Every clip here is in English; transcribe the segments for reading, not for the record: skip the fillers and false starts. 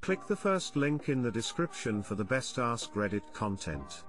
Click the first link in the description for the best Askreddit content.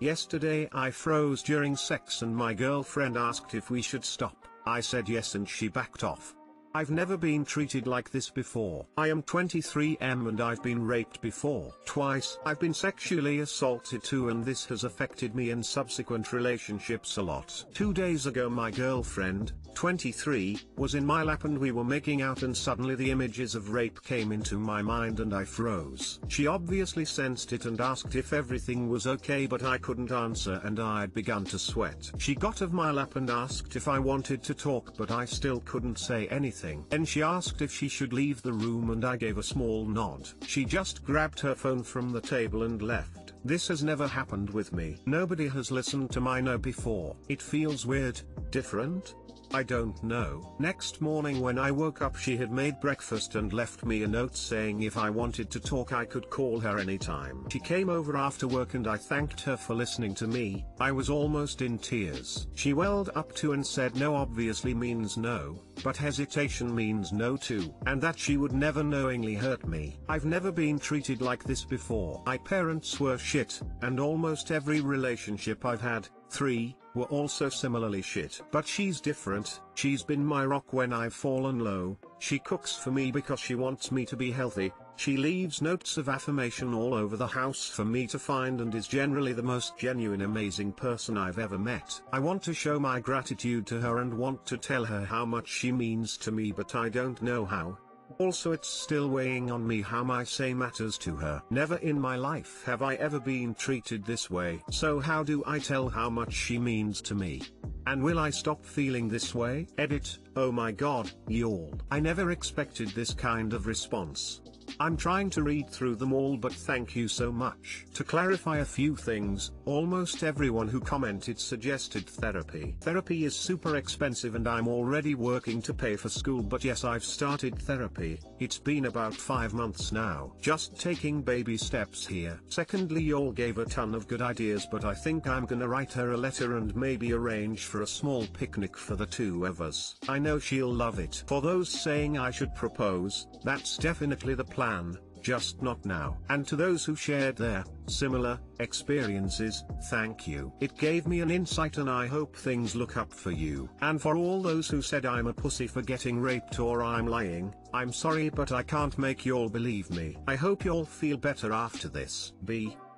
Yesterday I froze during sex and my girlfriend asked if we should stop. I said yes and she backed off. I've never been treated like this before. I am 23 and I've been raped before. Twice. I've been sexually assaulted too, and this has affected me in subsequent relationships a lot. 2 days ago my girlfriend, 23, was in my lap and we were making out and suddenly the images of rape came into my mind and I froze. She obviously sensed it and asked if everything was okay, but I couldn't answer and I'd begun to sweat. She got off my lap and asked if I wanted to talk, but I still couldn't say anything. Then she asked if she should leave the room and I gave a small nod. She just grabbed her phone from the table and left. This has never happened with me. Nobody has listened to my no before. It feels weird, different? I don't know. Next morning when I woke up she had made breakfast and left me a note saying if I wanted to talk I could call her anytime. She came over after work and I thanked her for listening to me. I was almost in tears. She welled up to and said no obviously means no, but hesitation means no too, and that she would never knowingly hurt me. I've never been treated like this before. My parents were shit, and almost every relationship I've had, 3, were also similarly shit. But she's different. She's been my rock when I've fallen low. She cooks for me because she wants me to be healthy. She leaves notes of affirmation all over the house for me to find and is generally the most genuine amazing person I've ever met. I want to show my gratitude to her and want to tell her how much she means to me, but I don't know how. Also it's still weighing on me how my say matters to her. Never in my life have I ever been treated this way. So how do I tell how much she means to me? And will I stop feeling this way? Edit. Oh my god, y'all. I never expected this kind of response. I'm trying to read through them all, but thank you so much. To clarify a few things, almost everyone who commented suggested therapy. Therapy is super expensive and I'm already working to pay for school, but yes, I've started therapy. It's been about 5 months now. Just taking baby steps here. Secondly, y'all gave a ton of good ideas, but I think I'm gonna write her a letter and maybe arrange for a small picnic for the two of us. I know she'll love it. For those saying I should propose, that's definitely the plan, just not now. And to those who shared their similar experiences, thank you. It gave me an insight and I hope things look up for you. And for all those who said I'm a pussy for getting raped or I'm lying, I'm sorry but I can't make y'all believe me. I hope y'all feel better after this.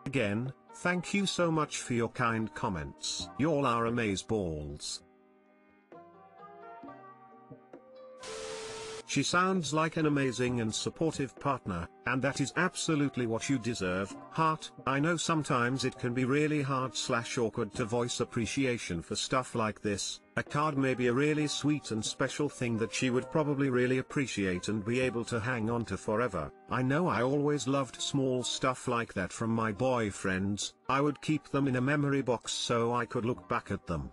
Again, thank you so much for your kind comments. Y'all are amazeballs. She sounds like an amazing and supportive partner, and that is absolutely what you deserve. Heart. I know sometimes it can be really hard/awkward to voice appreciation for stuff like this. A card may be a really sweet and special thing that she would probably really appreciate and be able to hang on to forever. I know I always loved small stuff like that from my boyfriends. I would keep them in a memory box so I could look back at them.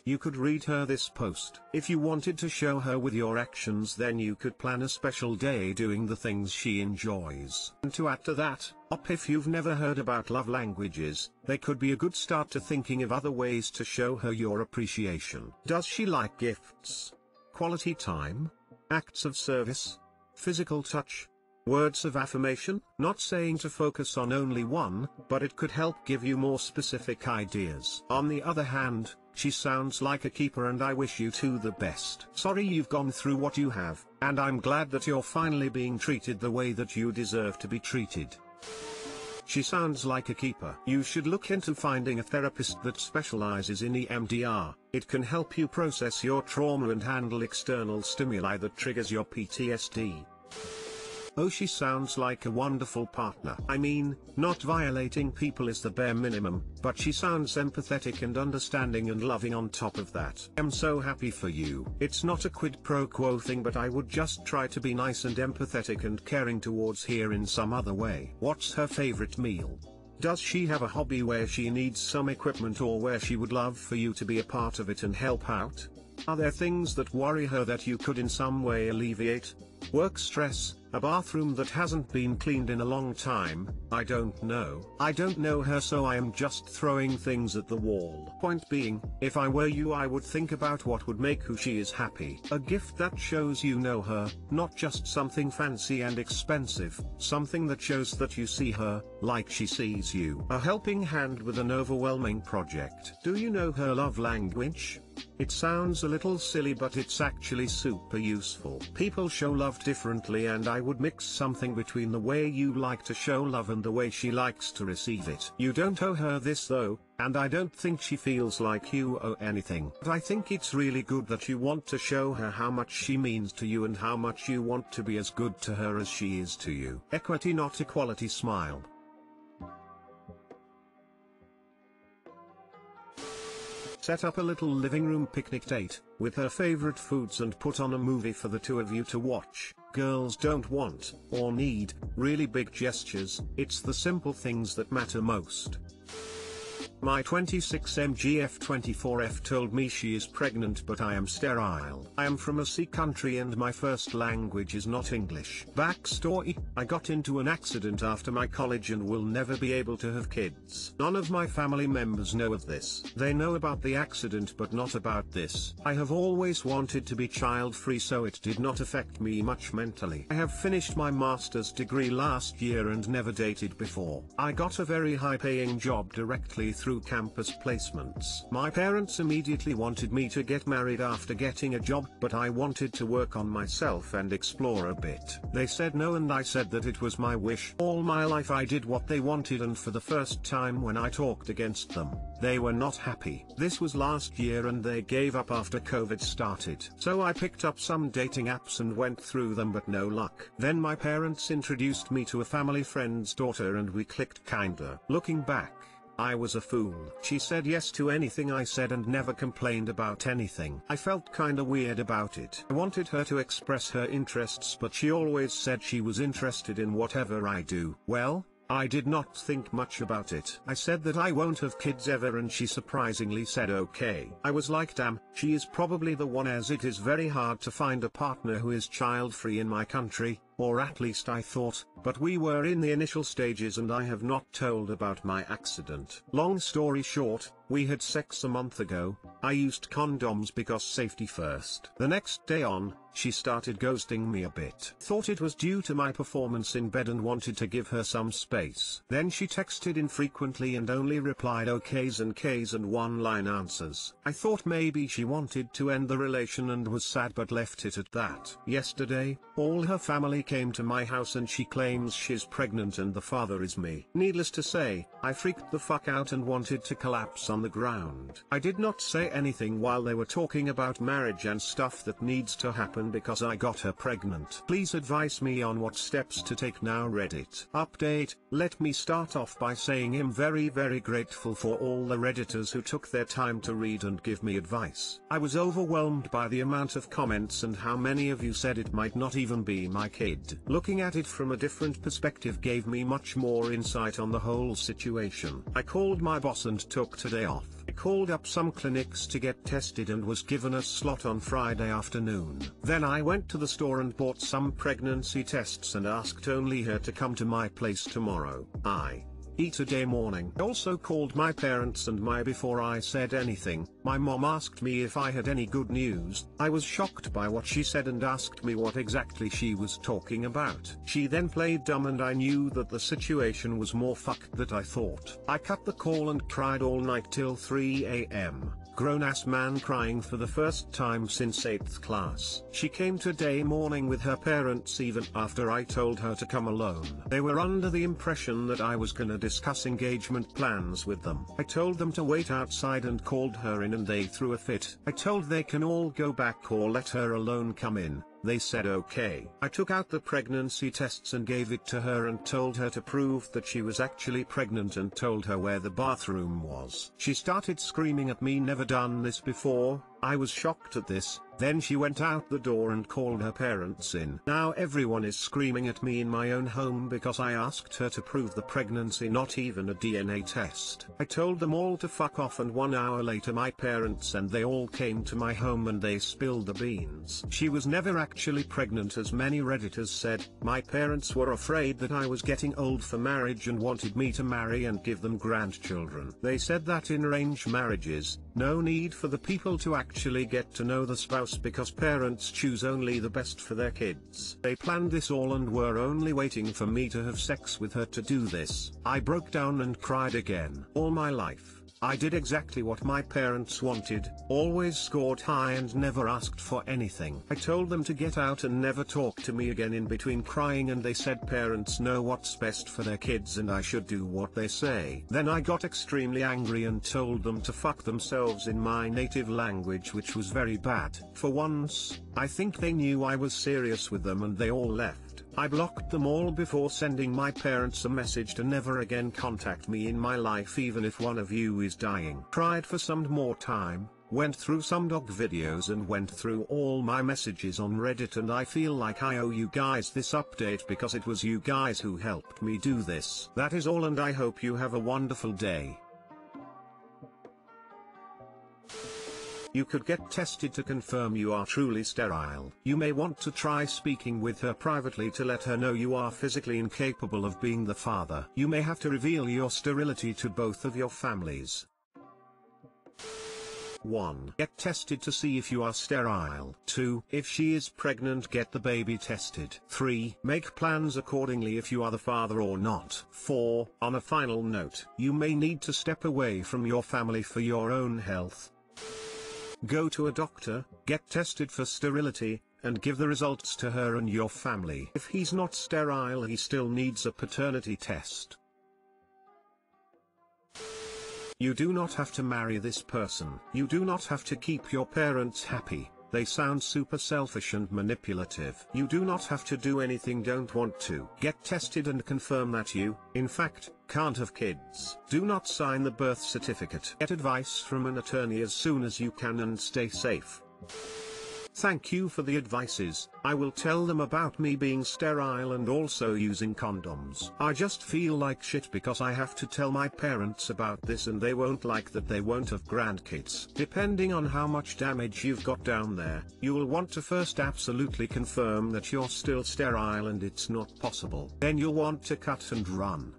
You could read her this post. If you wanted to show her with your actions, then you could plan a special day doing the things she enjoys. And to add to that, if you've never heard about love languages, they could be a good start to thinking of other ways to show her your appreciation. Does she like gifts? Quality time? Acts of service? Physical touch? Words of affirmation? Not saying to focus on only one, but it could help give you more specific ideas. On the other hand, she sounds like a keeper and I wish you two the best. Sorry you've gone through what you have, and I'm glad that you're finally being treated the way that you deserve to be treated. She sounds like a keeper. You should look into finding a therapist that specializes in EMDR. It can help you process your trauma and handle external stimuli that triggers your PTSD. Oh, she sounds like a wonderful partner. I mean, not violating people is the bare minimum, but she sounds empathetic and understanding and loving on top of that. I'm so happy for you. It's not a quid pro quo thing, but I would just try to be nice and empathetic and caring towards her in some other way. What's her favorite meal? Does she have a hobby where she needs some equipment or where she would love for you to be a part of it and help out? Are there things that worry her that you could in some way alleviate? Work stress? A bathroom that hasn't been cleaned in a long time, I don't know. I don't know her, so I am just throwing things at the wall. Point being, if I were you, I would think about what would make who she is happy. A gift that shows you know her, not just something fancy and expensive, something that shows that you see her, like she sees you. A helping hand with an overwhelming project. Do you know her love language? It sounds a little silly, but it's actually super useful. People show love differently, and I would mix something between the way you like to show love and the way she likes to receive it. You don't owe her this though, and I don't think she feels like you owe anything. But I think it's really good that you want to show her how much she means to you and how much you want to be as good to her as she is to you. Equity, not equality. Smile. Set up a little living room picnic date, with her favorite foods, and put on a movie for the two of you to watch. Girls don't want, or need, really big gestures, it's the simple things that matter most. My 26mgf24f told me she is pregnant, but I am sterile. I am from a sea country and my first language is not English. Backstory: I got into an accident after my college and will never be able to have kids. None of my family members know of this. They know about the accident but not about this. I have always wanted to be child-free, so it did not affect me much mentally. I have finished my master's degree last year and never dated before. I got a very high-paying job directly through campus placements. My parents immediately wanted me to get married after getting a job, but I wanted to work on myself and explore a bit. They said no, and I said that it was my wish. All my life I did what they wanted, and for the first time when I talked against them, they were not happy. This was last year and they gave up after COVID started. So I picked up some dating apps and went through them, but no luck. Then my parents introduced me to a family friend's daughter and we clicked kinda. Looking back, I was a fool. She said yes to anything I said and never complained about anything. I felt kinda weird about it. I wanted her to express her interests, but she always said she was interested in whatever I do. Well, I did not think much about it. I said that I won't have kids ever, and she surprisingly said okay. I was like, damn, she is probably the one, as it is very hard to find a partner who is child-free in my country, or at least I thought, but we were in the initial stages and I have not told about my accident. Long story short, we had sex a month ago. I used condoms because safety first. The next day on, she started ghosting me a bit. Thought it was due to my performance in bed and wanted to give her some space. Then she texted infrequently and only replied okays and Ks and one-line answers. I thought maybe she wanted to end the relation and was sad, but left it at that. Yesterday, all her family came to my house and she claims she's pregnant and the father is me. Needless to say, I freaked the fuck out and wanted to collapse on the ground. I did not say anything while they were talking about marriage and stuff that needs to happen because I got her pregnant. Please advise me on what steps to take now. Reddit. Update: let me start off by saying I'm very grateful for all the Redditors who took their time to read and give me advice. I was overwhelmed by the amount of comments and how many of you said it might not even be my kid. Looking at it from a different perspective gave me much more insight on the whole situation. I called my boss and took today off. I called up some clinics to get tested and was given a slot on Friday afternoon. Then I went to the store and bought some pregnancy tests and asked only her to come to my place tomorrow. Today morning. I also called my parents, and before I said anything, my mom asked me if I had any good news. I was shocked by what she said and asked me what exactly she was talking about. She then played dumb and I knew that the situation was more fucked than I thought. I cut the call and cried all night till 3 a.m. Grown-ass man crying for the first time since 8th class. She came today morning with her parents even after I told her to come alone. They were under the impression that I was gonna discuss engagement plans with them. I told them to wait outside and called her in and they threw a fit. I told they can all go back or let her alone come in. They said okay. I took out the pregnancy tests and gave it to her and told her to prove that she was actually pregnant and told her where the bathroom was. She started screaming at me, never done this before. I was shocked at this. Then she went out the door and called her parents in. Now everyone is screaming at me in my own home because I asked her to prove the pregnancy, not even a DNA test. I told them all to fuck off, and 1 hour later my parents and they all came to my home and they spilled the beans. She was never actually pregnant, as many Redditors said. My parents were afraid that I was getting old for marriage and wanted me to marry and give them grandchildren. They said that in arranged marriages, no need for the people to actually get to know the spouse because parents choose only the best for their kids. They planned this all and were only waiting for me to have sex with her to do this. I broke down and cried again. All my life, I did exactly what my parents wanted, always scored high and never asked for anything. I told them to get out and never talk to me again in between crying, and they said parents know what's best for their kids and I should do what they say. Then I got extremely angry and told them to fuck themselves in my native language, which was very bad. For once, I think they knew I was serious with them and they all left. I blocked them all before sending my parents a message to never again contact me in my life, even if one of you is dying. Cried for some more time, went through some dog videos and went through all my messages on Reddit, and I feel like I owe you guys this update because it was you guys who helped me do this. That is all, and I hope you have a wonderful day. You could get tested to confirm you are truly sterile. You may want to try speaking with her privately to let her know you are physically incapable of being the father. You may have to reveal your sterility to both of your families. 1. Get tested to see if you are sterile. 2. If she is pregnant, get the baby tested. 3. Make plans accordingly if you are the father or not. 4. On a final note, you may need to step away from your family for your own health. Go to a doctor, get tested for sterility, and give the results to her and your family. If he's not sterile, he still needs a paternity test. You do not have to marry this person. You do not have to keep your parents happy. They sound super selfish and manipulative. You do not have to do anything don't want to. Get tested and confirm that you, in fact, can't have kids. Do not sign the birth certificate. Get advice from an attorney as soon as you can and stay safe. Thank you for the advices. I will tell them about me being sterile and also using condoms. I just feel like shit because I have to tell my parents about this and they won't like that. They won't have grandkids. Depending on how much damage you've got down there, you will want to first absolutely confirm that you're still sterile and it's not possible. Then you'll want to cut and run.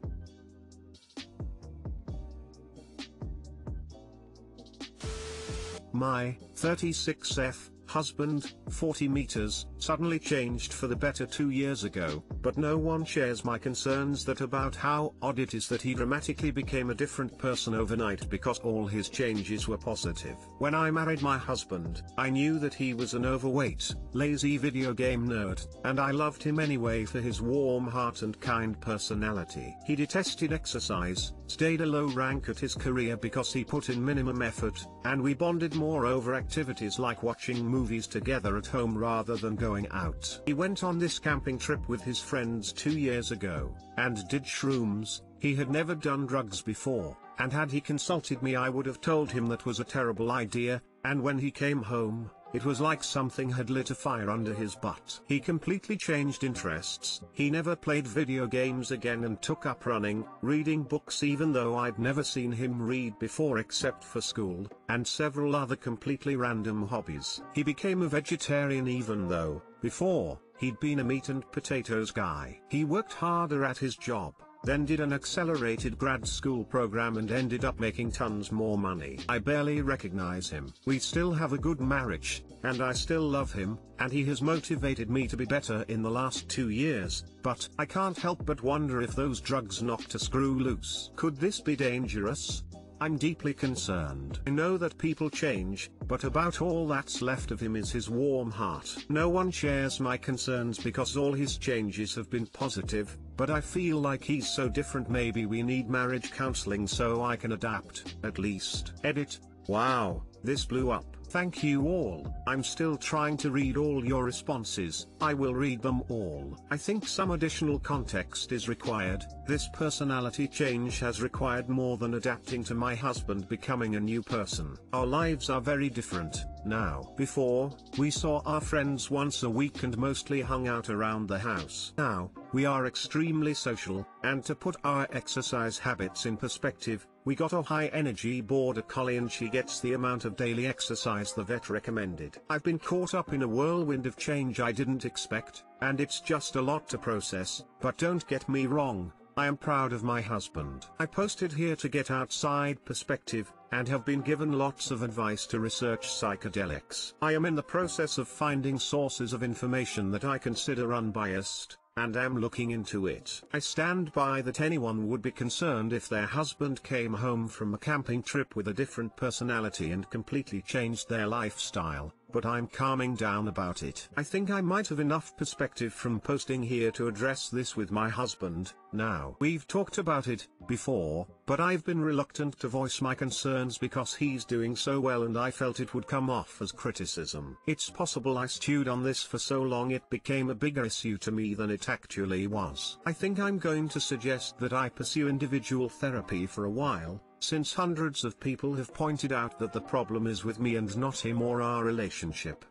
My 36F husband, 40 meters, suddenly changed for the better 2 years ago, but no one shares my concerns that about how odd it is that he dramatically became a different person overnight because all his changes were positive. When I married my husband, I knew that he was an overweight, lazy video game nerd, and I loved him anyway for his warm heart and kind personality. He detested exercise, stayed a low rank at his career because he put in minimum effort, and we bonded more over activities like watching movies together at home rather than going out. He went on this camping trip with his friends 2 years ago, and did shrooms. He had never done drugs before, and had he consulted me I would have told him that was a terrible idea, and when he came home, it was like something had lit a fire under his butt. He completely changed interests. He never played video games again and took up running, reading books even though I'd never seen him read before except for school, and several other completely random hobbies. He became a vegetarian even though, before, he'd been a meat and potatoes guy. He worked harder at his job, then did an accelerated grad school program and ended up making tons more money. I barely recognize him. We still have a good marriage, and I still love him, and he has motivated me to be better in the last 2 years, but I can't help but wonder if those drugs knocked a screw loose. Could this be dangerous? I'm deeply concerned. I know that people change, but about all that's left of him is his warm heart. No one shares my concerns because all his changes have been positive, but I feel like he's so different. Maybe we need marriage counseling so I can adapt, at least. Edit. Wow, this blew up. Thank you all. I'm still trying to read all your responses. I will read them all. I think some additional context is required. This personality change has required more than adapting to my husband becoming a new person. Our lives are very different now. Before, we saw our friends once a week and mostly hung out around the house. Now, we are extremely social, and to put our exercise habits in perspective, we got a high-energy border collie and she gets the amount of daily exercise the vet recommended. I've been caught up in a whirlwind of change I didn't expect, and it's just a lot to process, but don't get me wrong, I am proud of my husband. I posted here to get outside perspective, and have been given lots of advice to research psychedelics. I am in the process of finding sources of information that I consider unbiased, and am looking into it. I stand by that anyone would be concerned if their husband came home from a camping trip with a different personality and completely changed their lifestyle, but I'm calming down about it. I think I might have enough perspective from posting here to address this with my husband. Now, we've talked about it before, but I've been reluctant to voice my concerns because he's doing so well and I felt it would come off as criticism. It's possible I stewed on this for so long it became a bigger issue to me than it actually was. I think I'm going to suggest that I pursue individual therapy for a while, since hundreds of people have pointed out that the problem is with me and not him or our relationship.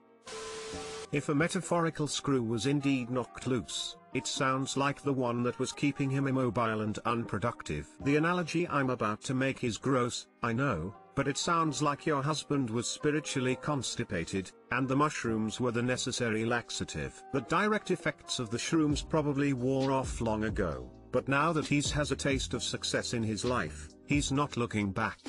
If a metaphorical screw was indeed knocked loose, it sounds like the one that was keeping him immobile and unproductive. The analogy I'm about to make is gross, I know, but it sounds like your husband was spiritually constipated, and the mushrooms were the necessary laxative. The direct effects of the shrooms probably wore off long ago, but now that he has a taste of success in his life, he's not looking back.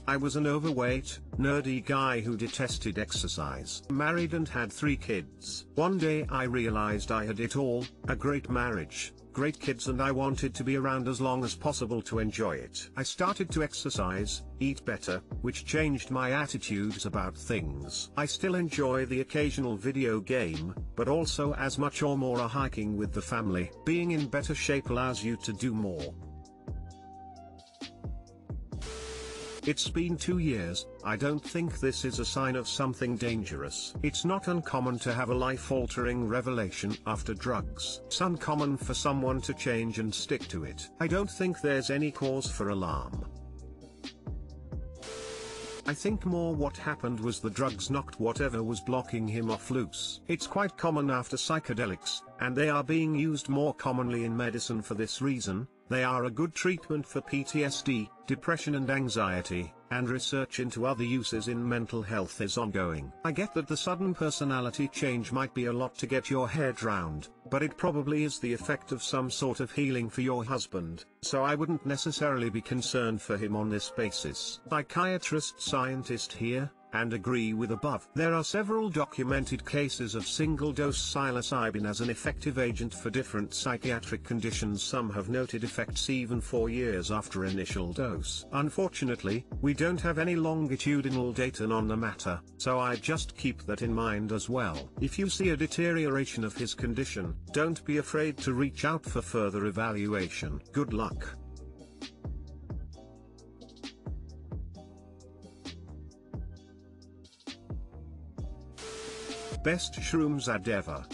I was an overweight, nerdy guy who detested exercise. Married and had 3 kids. One day I realized I had it all, a great marriage, great kids, and I wanted to be around as long as possible to enjoy it. I started to exercise, eat better, which changed my attitudes about things. I still enjoy the occasional video game, but also as much or more a hiking with the family. Being in better shape allows you to do more. It's been 2 years, I don't think this is a sign of something dangerous. It's not uncommon to have a life-altering revelation after drugs. It's uncommon for someone to change and stick to it. I don't think there's any cause for alarm. I think more what happened was the drugs knocked whatever was blocking him off loose. It's quite common after psychedelics, and they are being used more commonly in medicine for this reason. They are a good treatment for PTSD, depression and anxiety, and research into other uses in mental health is ongoing. I get that the sudden personality change might be a lot to get your head round, but it probably is the effect of some sort of healing for your husband, so I wouldn't necessarily be concerned for him on this basis. Psychiatrist scientist here, and agree with above. There are several documented cases of single-dose psilocybin as an effective agent for different psychiatric conditions. Some have noted effects even 4 years after initial dose. Unfortunately, we don't have any longitudinal data on the matter, so I just keep that in mind as well. If you see a deterioration of his condition, don't be afraid to reach out for further evaluation. Good luck. Best shrooms ad ever.